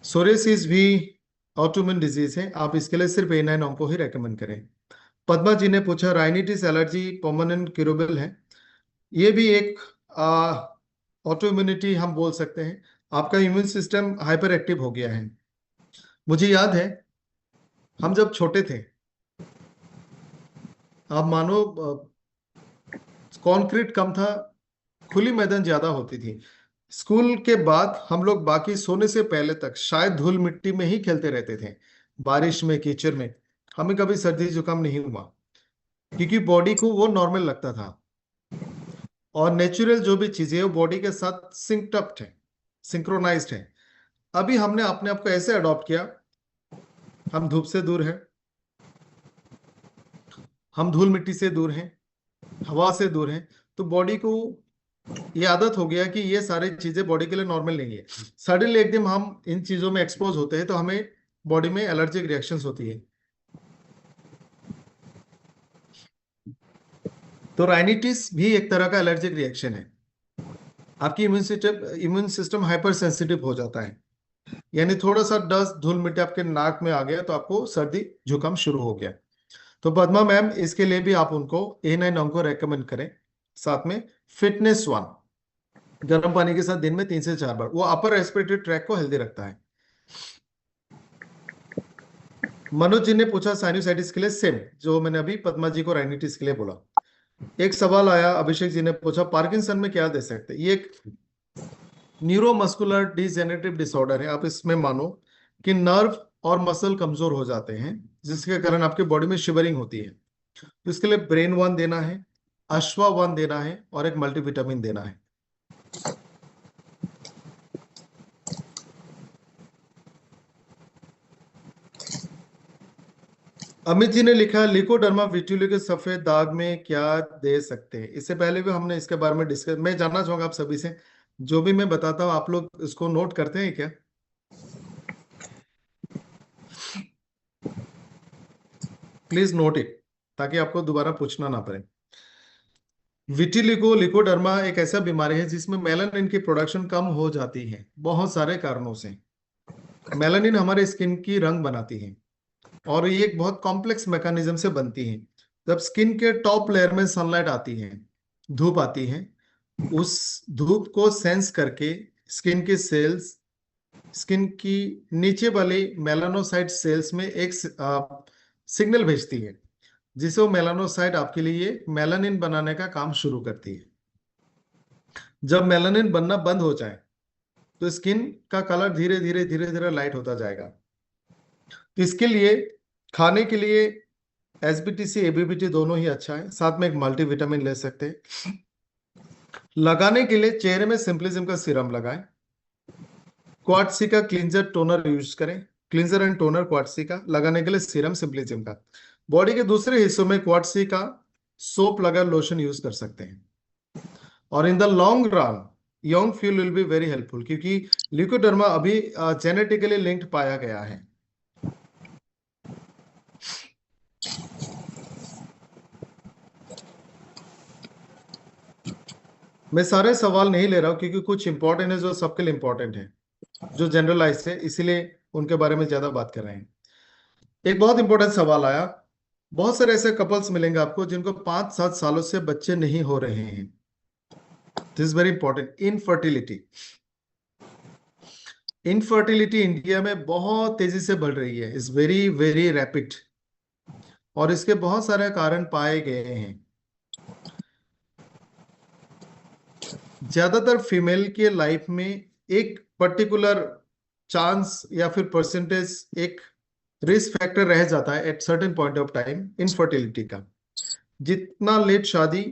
सोरियासिस भी ऑटोइम्यून डिजीज है, आप इसके लिए सिर्फ एनाइन ऑन्को ही रेकमेंड करें। पद्मा जी ने पूछा राइनिटिस एलर्जी परमानेंट क्यूरेबल है? ये भी एक ऑटो इम्यूनिटी हम बोल सकते हैं। आपका इम्यून सिस्टम हाइपर एक्टिव हो गया है। मुझे याद है हम जब छोटे थे, आप मानो कंक्रीट कम था, खुली मैदान ज्यादा होती थी। स्कूल के बाद हम लोग बाकी सोने से पहले तक शायद धूल मिट्टी में ही खेलते रहते थे, बारिश में, कीचड़ में। हमें कभी सर्दी जुकाम नहीं हुआ क्योंकि बॉडी को वो नॉर्मल लगता था। और नेचुरल जो भी चीजें वो बॉडी के साथ सिंक्टअप्ड है, सिंक्रोनाइज्ड है। अभी हमने अपने आप को ऐसे अडॉप्ट किया, हम धूप से दूर हैं, हम धूल मिट्टी से दूर हैं, हवा से दूर हैं, तो बॉडी को ये आदत हो गया कि ये सारी चीजें बॉडी के लिए नॉर्मल नहीं है। सडनली एकदम हम इन चीजों में एक्सपोज होते हैं तो हमें बॉडी में एलर्जिक रिएक्शंस होती है। तो राइनिटिस भी एक तरह का एलर्जिक रिएक्शन है। आपकी इम्यून सिस्टम हाइपर सेंसिटिव हो जाता है, यानी थोड़ा सा डस्ट, धूल मिट्टी आपके नाक में आ गया तो आपको सर्दी जुकाम शुरू हो गया। तो पद्मा मैम, इसके लिए भी आप उनको एनाइन ऑन्को रेकमेंड करें। साथ में फिटनेस 1, गर्म पानी के साथ दिन में 3 से 4 बार, वो अपर रेस्पिरेटरी ट्रैक को हेल्दी रखता है। मनोज जी ने पूछा साइनोसाइटिस के लिए सेम जो मैंने अभी पद्मा जी को राइनिटिस के लिए बोला। एक सवाल आया, अभिषेक जी ने पूछा पार्किंसन में क्या दे सकते हैं। ये एक न्यूरोमस्कुलर डिजेनरेटिव डिसऑर्डर है। आप इसमें मानो कि नर्व और मसल कमजोर हो जाते हैं, जिसके कारण आपकी बॉडी में शिवरिंग होती है। तो इसके लिए ब्रेन वन देना है, अश्वा वन देना है और एक मल्टीविटामिन देना है। अमित जी ने लिखा लिकोडर्मा विट्यूलो के सफेद दाग में क्या दे सकते हैं। इससे पहले भी हमने इसके बारे में डिस्कस, मैं जानना चाहूंगा आप सभी से, जो भी मैं बताता हूँ आप लोग इसको नोट करते हैं क्या? प्लीज नोट इट, ताकि आपको दोबारा पूछना ना पड़े। विटिलिगो लिकोडर्मा एक ऐसा बीमारी है जिसमें मेलानिन की प्रोडक्शन कम हो जाती है बहुत सारे कारणों से। मेलानिन हमारे स्किन की रंग बनाती है और ये एक बहुत कॉम्प्लेक्स मैकेनिज्म से बनती है। जब स्किन के टॉप लेयर में सनलाइट आती है, धूप आती है, उस धूप को सेंस करके स्किन के सेल्स स्किन की नीचे वाली मेलानोसाइट सेल्स में एक सिग्नल भेजती है, जिसे वो मेलानोसाइट आपके लिए मेलानिन बनाने का काम शुरू करती है। जब मेलानिन बनना बंद हो जाए तो स्किन का कलर धीरे धीरे धीरे धीरे लाइट होता जाएगा। तो इसके लिए खाने के लिए एसबीटीसी एबीबीटी दोनों ही अच्छा है, साथ में एक मल्टीविटामिन ले सकते हैं। लगाने के लिए चेहरे में सिंपलिज्म का सीरम लगाएं। क्वार्ट्सी का क्लींजर टोनर यूज करें। क्लींजर एंड टोनर क्वार्ट्सी का, लगाने के लिए सीरम सिंपलिज्म का। बॉडी के दूसरे हिस्सों में क्वार्ट्सी का सोप लगा लोशन यूज कर सकते हैं। और in the long run young fuel will be very helpful, क्योंकि ल्यूकोडर्मा अभी जेनेटिकली लिंक्ड पाया गया है। मैं सारे सवाल नहीं ले रहा हूं क्योंकि कुछ इंपॉर्टेंट है जो सबके लिए इंपॉर्टेंट है, जो जनरलाइज है, इसीलिए उनके बारे में ज्यादा बात कर रहे हैं। एक बहुत इंपॉर्टेंट सवाल आया। बहुत सारे ऐसे कपल्स मिलेंगे आपको जिनको 5-7 सालों से बच्चे नहीं हो रहे हैं। This very important. Infertility, infertility India में बहुत तेजी से बढ़ रही है, इज वेरी वेरी रैपिड, और इसके बहुत सारे कारण पाए गए हैं। ज्यादातर फीमेल के लाइफ में एक पर्टिकुलर चांस या फिर परसेंटेज, एक रिस्क फैक्टर रह जाता है at certain point of time infertility का। जितना लेट शादी,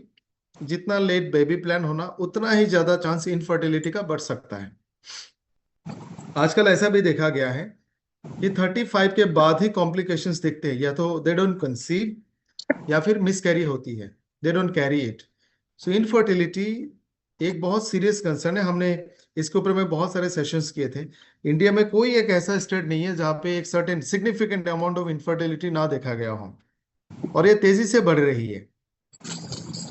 जितना लेट बेबी प्लान होना, उतना ही ज्यादा चांस इनफर्टिलिटी का बढ़ सकता है। आजकल ऐसा भी देखा गया है कि 35 के बाद ही कॉम्प्लिकेशंस दिखते हैं, या तो दे डोंट कंसीव या फिर मिसकैरी होती है, they don't carry it. So infertility एक बहुत सीरियस कंसर्न है। हमने इसके ऊपर में बहुत सारे सेशंस किए थे। इंडिया में कोई एक ऐसा स्टेट नहीं है जहाँ पे एक certain significant amount of infertility ना देखा गया हो, और ये तेजी से बढ़ रही है।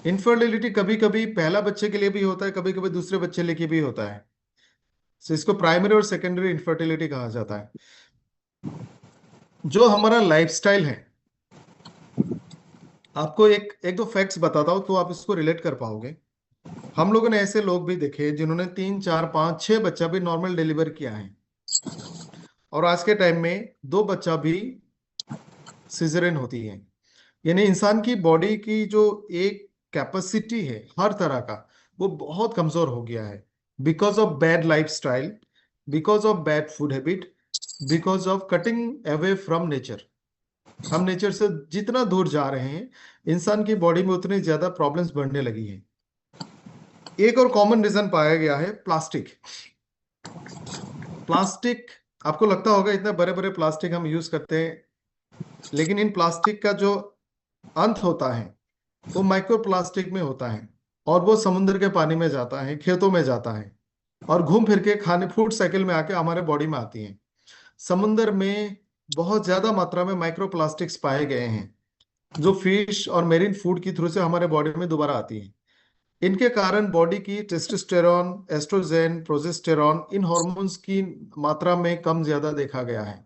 इनफर्टिलिटी कभी कभी पहला बच्चे के लिए भी होता है, कभी कभी दूसरे बच्चे लेके भी होता है। तो इसको प्राइमरी और सेकेंडरी इनफर्टिलिटी कहा जाता है। जो हमारा लाइफस्टाइल है, आपको एक एक दो फैक्ट्स बताता हूं तो आप इसको रिलेट कर पाओगे। हम लोगों ने ऐसे लोग भी देखे जिन्होंने 3, 4, 5, 6 बच्चा भी नॉर्मल डिलीवर किया है, और आज के टाइम में 2 बच्चा भी सिजेरियन होती है। यानी इंसान की बॉडी की जो एक कैपेसिटी है हर तरह का, वो बहुत कमजोर हो गया है, because of bad life style, because of bad food habit, because of cutting away from nature. हम नेचर से जितना दूर जा रहे हैं, इंसान की बॉडी में उतनी ज्यादा प्रॉब्लम्स बढ़ने लगी हैं। एक और कॉमन रीजन पाया गया है प्लास्टिक। प्लास्टिक, आपको लगता होगा इतने बड़े बड़े प्लास्टिक हम यूज करते हैं, लेकिन इन प्लास्टिक का जो अंत होता है वो माइक्रो प्लास्टिक में होता है, और वो समुद्र के पानी में जाता है, खेतों में जाता है, और घूम फिर के खाने फूड साइकिल में आके हमारे बॉडी में आती है। समुद्र में बहुत ज्यादा मात्रा में माइक्रो प्लास्टिक्स पाए गए हैं, जो फिश और मेरीन फूड की थ्रू से हमारे बॉडी में दोबारा आती है। इनके कारण बॉडी की टेस्टोस्टेरॉन, एस्ट्रोजेन, प्रोजेस्टेरॉन, इन हॉर्मोन्स की मात्रा में कम ज्यादा देखा गया है।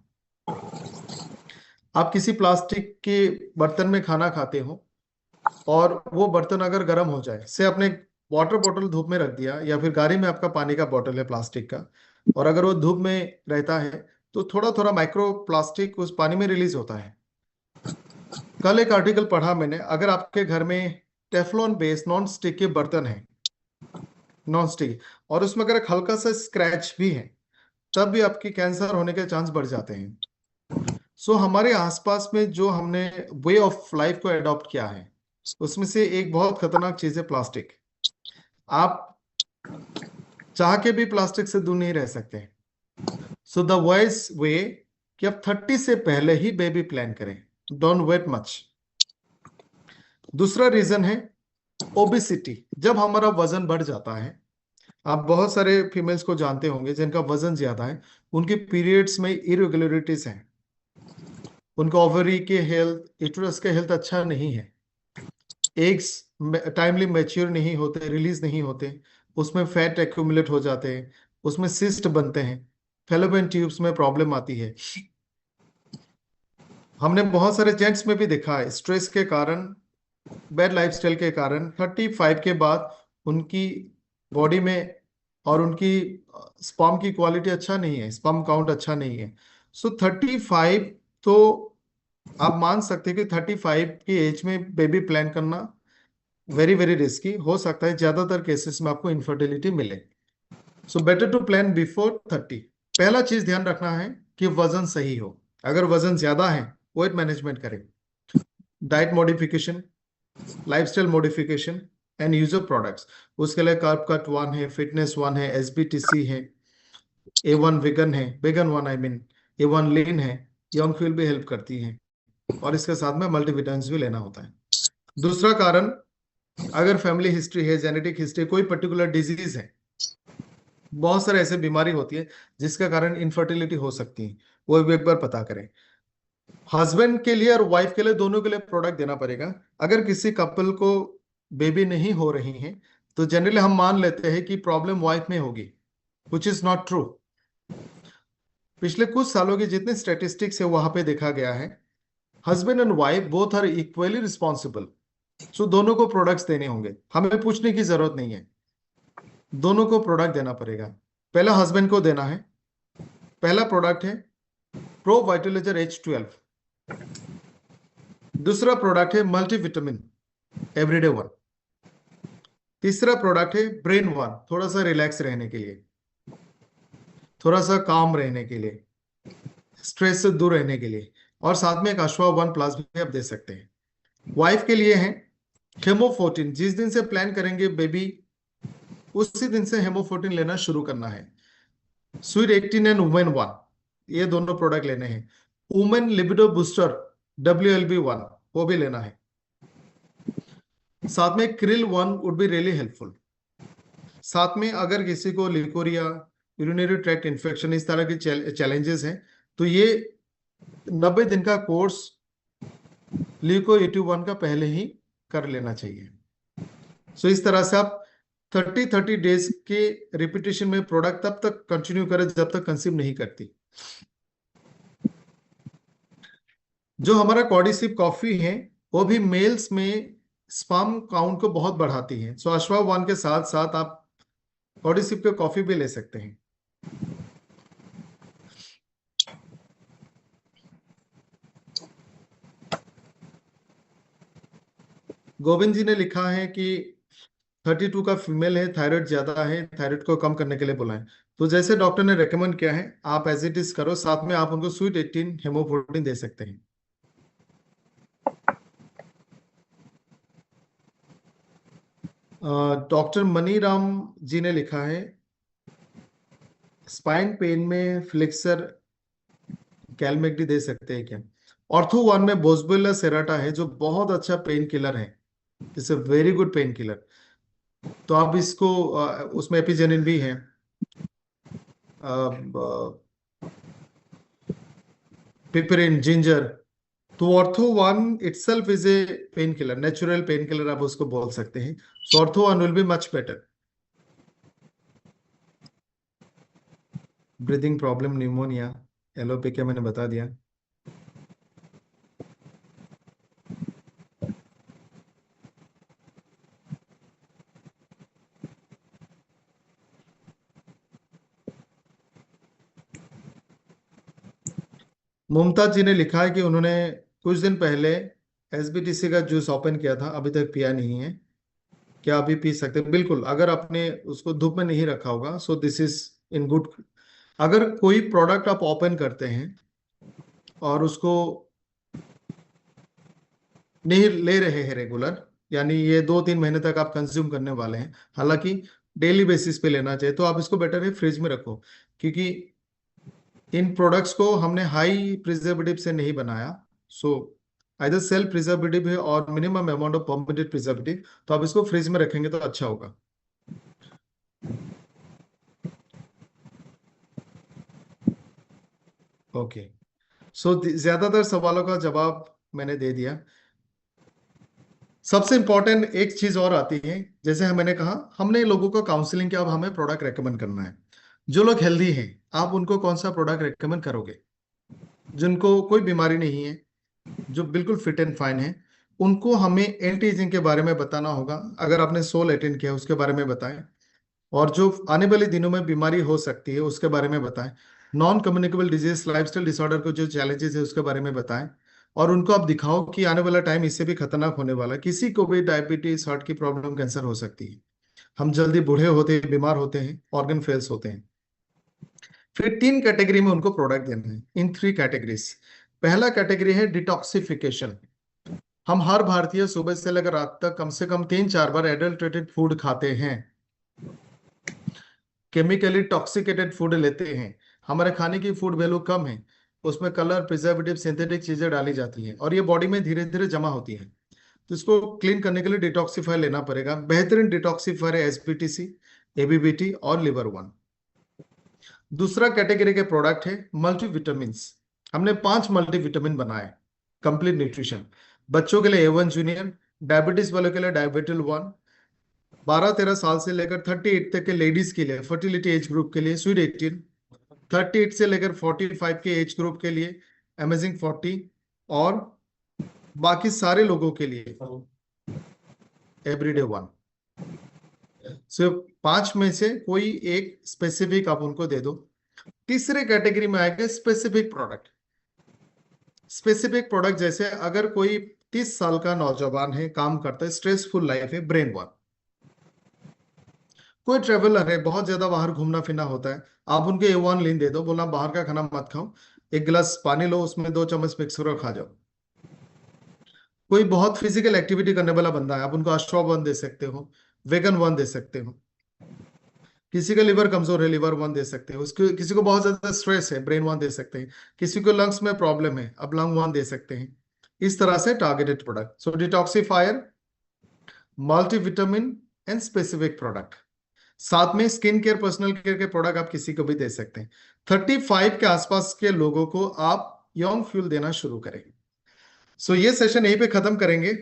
आप किसी प्लास्टिक के बर्तन में खाना खाते हो, और वो बर्तन अगर गर्म हो जाए, से आपने वाटर बॉटल धूप में रख दिया, या फिर गाड़ी में आपका पानी का बॉटल है प्लास्टिक का, और अगर वो धूप में रहता है तो थोड़ा थोड़ा माइक्रो प्लास्टिक उस पानी में रिलीज होता है। कल एक आर्टिकल पढ़ा मैंने, अगर आपके घर में टेफलॉन बेस्ड नॉन स्टिक के बर्तन है, नॉन स्टिक, और उसमें अगर एक हल्का सा स्क्रैच भी है, तब भी आपकी कैंसर होने के चांस बढ़ जाते हैं। सो हमारे आसपास में जो हमने वे ऑफ लाइफ को अडॉप्ट किया है, उसमें से एक बहुत खतरनाक चीज है प्लास्टिक। आप चाह के भी प्लास्टिक से दूर नहीं रह सकते। सो द वाइज वे कि आप 30 से पहले ही बेबी प्लान करें, डोंट वेट मच। दूसरा रीजन है ओबिसिटी। जब हमारा वजन बढ़ जाता है, आप बहुत सारे फीमेल्स को जानते होंगे जिनका वजन ज्यादा है, उनके पीरियड्स में इरेगुलरिटीज हैं, उनका ओवरी के हेल्थ, यूट्रस के हेल्थ अच्छा नहीं है, एग्स टाइमली मैच्योर नहीं होते, रिलीज नहीं होते, उसमें फैट एक्यूमुलेट हो जाते हैं, उसमें सिस्ट बनते हैं, फेलोपियन ट्यूब्स में प्रॉब्लम आती है। हमने बहुत सारे जेंट्स में भी देखा है, स्ट्रेस के कारण, बैड लाइफस्टाइल के कारण 35 के बाद उनकी बॉडी में और उनकी स्पर्म की क्वालिटी अच्छा नहीं है, स्पर्म काउंट अच्छा नहीं है। सो 35, तो आप मान सकते हैं कि 35 की एज में बेबी प्लान करना वेरी वेरी रिस्की हो सकता है। ज्यादातर केसेस में आपको इनफर्टिलिटी मिले। So better to plan before 30। पहला चीज ध्यान रखना है कि वजन सही हो। अगर वजन ज्यादा है, वेट मैनेजमेंट करें, diet modification, lifestyle modification and use of products. उसके लिए कार्ब कट वन है, फिटनेस वन है, एसबीटीसी है, A1 वेगन है, vegan one I mean, A1 lean है, यंग फ्यूल भी हेल्प करती है, और इसके साथ में मल्टीविटामिन्स भी लेना होता है। दूसरा कारण, अगर फैमिली हिस्ट्री है, जेनेटिक हिस्ट्री, कोई पर्टिकुलर डिजीज है, बहुत सारे ऐसे बीमारी होती है जिसके कारण इनफर्टिलिटी हो सकती है, वो भी एक बार पता करें। हस्बैंड के लिए और वाइफ के लिए, दोनों के लिए प्रोडक्ट देना पड़ेगा। अगर किसी कपल को बेबी नहीं हो रही है, तो जनरली हम मान लेते हैं कि प्रॉब्लम वाइफ में होगी, विच इज नॉट ट्रू। पिछले कुछ सालों की जितने स्टेटिस्टिक्स है वहां पे देखा गया है, husband and wife both are equally responsible. So दोनों को प्रोडक्ट्स देने होंगे, हमें पूछने की जरूरत नहीं है, दोनों को प्रोडक्ट देना पड़ेगा। पहला हस्बैंड को देना है। पहला प्रोडक्ट है प्रो वाइटलाइजर H12। दूसरा प्रोडक्ट है मल्टीविटामिन एवरीडे वन। तीसरा प्रोडक्ट है ब्रेन वन, थोड़ा सा रिलैक्स रहने के लिए, थोड़ा सा काम रहने के लिए, स्ट्रेस से दूर रहने के लिए, और साथ में एक अश्वा वन प्लस भी आप दे सकते हैं। वाइफ के लिए है हेमोफोर्टिन। जिस दिन से प्लान करेंगे बेबी, उसी दिन से हेमोफोर्टिन लेना शुरू करना है। स्वीट 18 एंड वुमेन वन, ये दोनों प्रोडक्ट लेने हैं। वुमेन लिबिडो बूस्टर WLB1, वो भी लेना है। साथ में krill one would be really helpful. साथ में अगर किसी को लिकोरिया, यूरिनरी ट्रैक्ट इन्फेक्शन, इस तरह के चैलेंजेस हैं, तो ये 90 दिन का कोर्स ल्यूको 81 का पहले ही कर लेना चाहिए। सो इस तरह से आप 30 डेज के रिपीटेशन में प्रोडक्ट तब तक कंटिन्यू करें जब तक कंसीव नहीं करती। जो हमारा कॉर्डिसिप कॉफी है, वो भी मेल्स में स्पर्म काउंट को बहुत बढ़ाती है। सो अश्वा वन के साथ साथ आप कॉर्डिसिप के कॉफी भी ले सकते हैं। गोविंद जी ने लिखा है कि 32 का फीमेल है, थायराइड ज्यादा है, थायराइड को कम करने के लिए बोला है। तो जैसे डॉक्टर ने रेकमेंड किया है, आप एज इट इज करो। साथ में आप उनको स्वीट 18 हेमोप्रोटीन दे सकते हैं। डॉक्टर मनीराम जी ने लिखा है, स्पाइन पेन में फ्लेक्सर कैलमेक्डी दे सकते हैं क्या? ऑर्थो वन में बोसबेला सेराटा है, जो बहुत अच्छा पेन किलर है, it's a very good pain killer. तो आप इसको उसमें एपिजेनिन भी है, पिपरिन, जिंजर। तो ortho one itself is a pain killer, natural pain killer आप उसको बोल सकते हैं। So ortho one will be much better. Breathing problem, pneumonia, alopecia मैंने बता दिया। मुमताज जी ने लिखा है कि उन्होंने कुछ दिन पहले एसबीटीसी का जूस ओपन किया था, अभी तक पिया नहीं है। क्या अभी पी सकते हैं? बिल्कुल, अगर आपने उसको धूप में नहीं रखा होगा, so this is in good. अगर कोई प्रोडक्ट आप ओपन करते हैं और उसको नहीं ले रहे हैं रेगुलर, यानी ये 2-3 महीने तक आप कंज्यूम करने वाले हैं, हालांकि डेली बेसिस पे लेना चाहिए, तो आप इसको बेटर है फ्रिज में रखो। क्योंकि इन प्रोडक्ट्स को हमने हाई प्रिजर्वेटिव से नहीं बनाया। सो आइदर सेल्फ प्रिजर्वेटिव है और minimum amount of permitted preservative, तो आप इसको फ्रिज में रखेंगे तो अच्छा होगा। ओके। सो ज्यादातर सवालों का जवाब मैंने दे दिया। सबसे इंपॉर्टेंट एक चीज और आती है, जैसे मैंने कहा, हमने लोगों को काउंसलिंग किया, अब हमें प्रोडक्ट रेकमेंड करना है। जो लोग हेल्दी हैं, आप उनको कौन सा प्रोडक्ट रेकमेंड करोगे? जिनको कोई बीमारी नहीं है, जो बिल्कुल फिट एंड फाइन है, उनको हमें एंटी एजिंग के बारे में बताना होगा। अगर आपने सोल अटेंड किया उसके बारे में बताएं, और जो आने वाले दिनों में बीमारी हो सकती है उसके बारे में बताएं। Non communicable disease, lifestyle disorder को जो चैलेंजेस है उसके बारे में बताएं। और उनको आप दिखाओ कि आने वाला टाइम इससे भी खतरनाक होने वाला है, किसी को भी डायबिटीज, हार्ट की प्रॉब्लम, कैंसर हो सकती है। हम जल्दी बूढ़े होते हैं, बीमार होते हैं, ऑर्गन फेल्स होते हैं। फिर 3 कैटेगरी में उनको प्रोडक्ट देना है, इन 3 कैटेगरीज। पहला कैटेगरी है डिटॉक्सिफिकेशन। हम हर भारतीय सुबह से लेकर रात तक कम से कम 3-4 बार एडल्ट्रेटेड फूड खाते हैं, केमिकली टॉक्सिकेटेड फूड लेते हैं। हमारे खाने की फूड वैल्यू कम है, उसमें कलर, प्रिजर्वेटिव, सिंथेटिक चीजें डाली जाती हैं, और ये बॉडी में धीरे धीरे जमा होती है। तो इसको क्लीन करने के लिए डिटॉक्सिफायर लेना पड़ेगा। बेहतरीन डिटॉक्सिफायर है एसबीटीसी, एबीबीटी और लिवर वन। दूसरा कैटेगरी के प्रोडक्ट है मल्टीविटामिन्स। हमने 5 मल्टीविटामिन बनाए, कंप्लीट न्यूट्रिशन। बच्चों के लिए ए1 जूनियर, डायबिटीज वालों के लिए डायबिटल वन, 12-13 साल से लेकर 38 तक के लेडीज के लिए, फर्टिलिटी एज ग्रुप के लिए स्वीट 18, 38 से लेकर 45 के एज ग्रुप के लिए अमेजिंग 40, और बाकी सारे लोगों के लिए एवरीडे वन। सिर्फ 5 में से कोई एक स्पेसिफिक आप उनको दे दो। तीसरे कैटेगरी में आएगा स्पेसिफिक प्रोडक्ट। स्पेसिफिक प्रोडक्ट जैसे अगर कोई 30 साल का नौजवान है, काम करता है, स्ट्रेसफुल लाइफ है, ब्रेन वन। कोई ट्रेवलर है, बहुत ज्यादा बाहर घूमना फिरना होता है, आप उनके ए1 लीन दे दो, बोला बाहर का खाना मत खाओ, एक गिलास पानी लो, उसमें 2 चम्मच मिक्स करो, खा जाओ। कोई बहुत फिजिकल एक्टिविटी करने वाला बंदा है, आप उनको अश्वा वन दे सकते हो, वेगन वन दे सकते हो। किसी का लिवर कमजोर है, लिवर वन दे सकते हो। उसको किसी को बहुत ज्यादा स्ट्रेस है, ब्रेन वन दे सकते हैं। किसी को लंग्स में प्रॉब्लम है, अब लंग वन दे सकते हैं। इस तरह से targeted product. So detoxifier, multivitamin and specific product. साथ में स्किन केयर, पर्सनल केयर के प्रोडक्ट आप किसी को भी दे सकते हैं। 35 के आसपास के लोगों को आप यंग फ्यूल देना शुरू करें। सो ये सेशन यहीं पे खत्म करेंगे।